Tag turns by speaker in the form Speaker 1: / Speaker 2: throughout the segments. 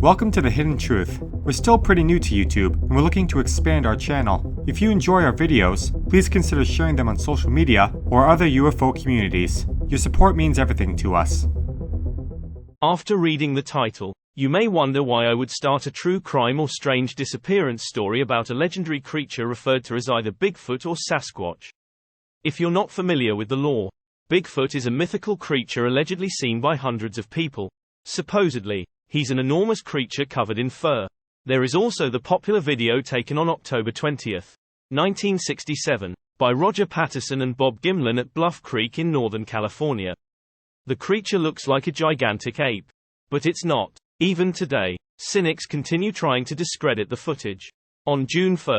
Speaker 1: Welcome to The Hidden Truth. We're still pretty new to YouTube, and we're looking to expand our channel. If you enjoy our videos, please consider sharing them on social media or other UFO communities. Your support means everything to us.
Speaker 2: After reading the title, you may wonder why I would start a true crime or strange disappearance story about a legendary creature referred to as either Bigfoot or Sasquatch. If you're not familiar with the lore, Bigfoot is a mythical creature allegedly seen by hundreds of people. Supposedly, he's an enormous creature covered in fur. There is also the popular video taken on October 20, 1967, by Roger Patterson and Bob Gimlin at Bluff Creek in Northern California. The creature looks like a gigantic ape. But it's not. Even today, cynics continue trying to discredit the footage. On June 1,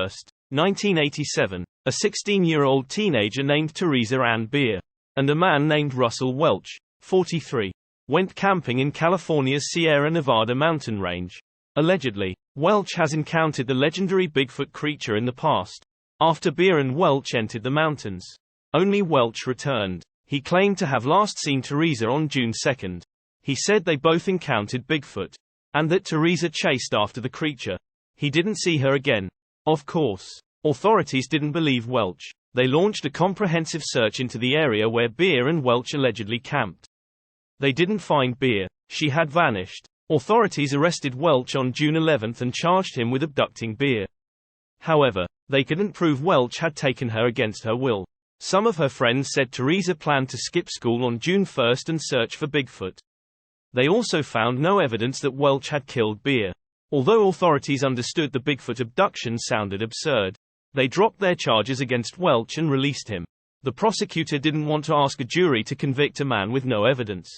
Speaker 2: 1987, a 16-year-old teenager named Theresa Ann Bier, and a man named Russell Welch, 43, went camping in California's Sierra Nevada mountain range. Allegedly, Welch has encountered the legendary Bigfoot creature in the past. After Bier and Welch entered the mountains, only Welch returned. He claimed to have last seen Theresa on June 2. He said they both encountered Bigfoot, and that Theresa chased after the creature. He didn't see her again. Of course, authorities didn't believe Welch. They launched a comprehensive search into the area where Bier and Welch allegedly camped. They didn't find Bier. She had vanished. Authorities arrested Welch on June 11 and charged him with abducting Bier. However, they couldn't prove Welch had taken her against her will. Some of her friends said Theresa planned to skip school on June 1 and search for Bigfoot. They also found no evidence that Welch had killed Bier. Although authorities understood the Bigfoot abduction sounded absurd, they dropped their charges against Welch and released him. The prosecutor didn't want to ask a jury to convict a man with no evidence.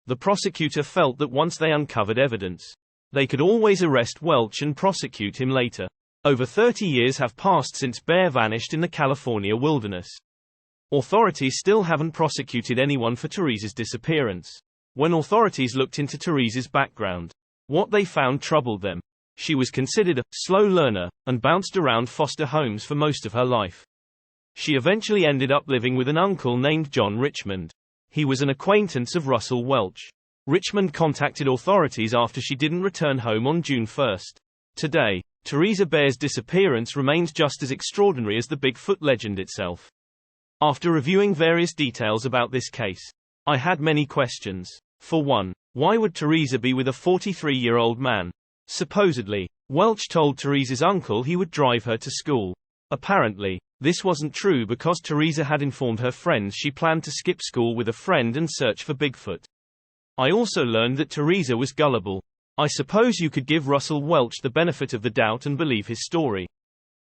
Speaker 2: The prosecutor felt that once they uncovered evidence, they could always arrest Welch and prosecute him later. Over 30 years have passed since Bier vanished in the California wilderness. Authorities still haven't prosecuted anyone for Theresa's disappearance. When authorities looked into Theresa's background, what they found troubled them. She was considered a slow learner, and bounced around foster homes for most of her life. She eventually ended up living with an uncle named John Richmond. He was an acquaintance of Russell Welch. Richmond contacted authorities after she didn't return home on June 1. Today, Theresa Bier's disappearance remains just as extraordinary as the Bigfoot legend itself. After reviewing various details about this case, I had many questions. For one, why would Theresa be with a 43-year-old man? Supposedly, Welch told Theresa's uncle he would drive her to school. Apparently, this wasn't true because Theresa had informed her friends she planned to skip school with a friend and search for Bigfoot. I also learned that Theresa was gullible. I suppose you could give Russell Welch the benefit of the doubt and believe his story.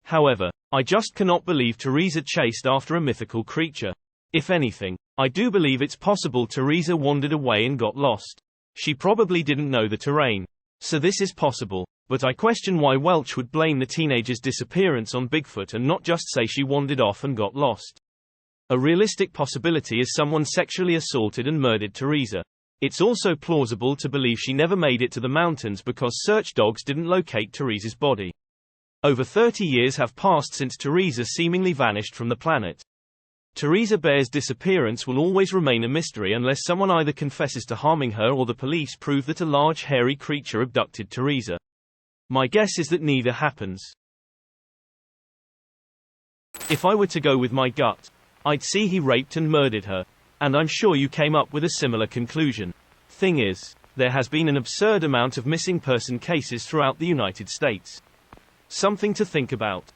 Speaker 2: However, I just cannot believe Theresa chased after a mythical creature. If anything, I do believe it's possible Theresa wandered away and got lost. She probably didn't know the terrain. So this is possible, but I question why Welch would blame the teenager's disappearance on Bigfoot and not just say she wandered off and got lost. A realistic possibility is someone sexually assaulted and murdered Theresa. It's also plausible to believe she never made it to the mountains because search dogs didn't locate Theresa's body. Over 30 years have passed since Theresa seemingly vanished from the planet. Theresa Bier's disappearance will always remain a mystery unless someone either confesses to harming her or the police prove that a large hairy creature abducted Theresa. My guess is that neither happens. If I were to go with my gut, I'd see he raped and murdered her. And I'm sure you came up with a similar conclusion. Thing is, there has been an absurd amount of missing person cases throughout the United States. Something to think about.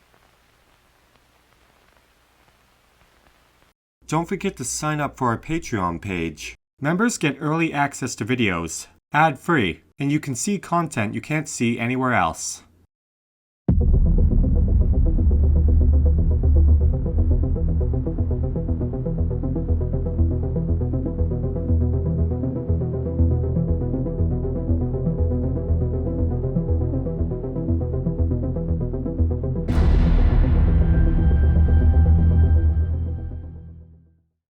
Speaker 1: Don't forget to sign up for our Patreon page. Members get early access to videos, ad-free, and you can see content you can't see anywhere else.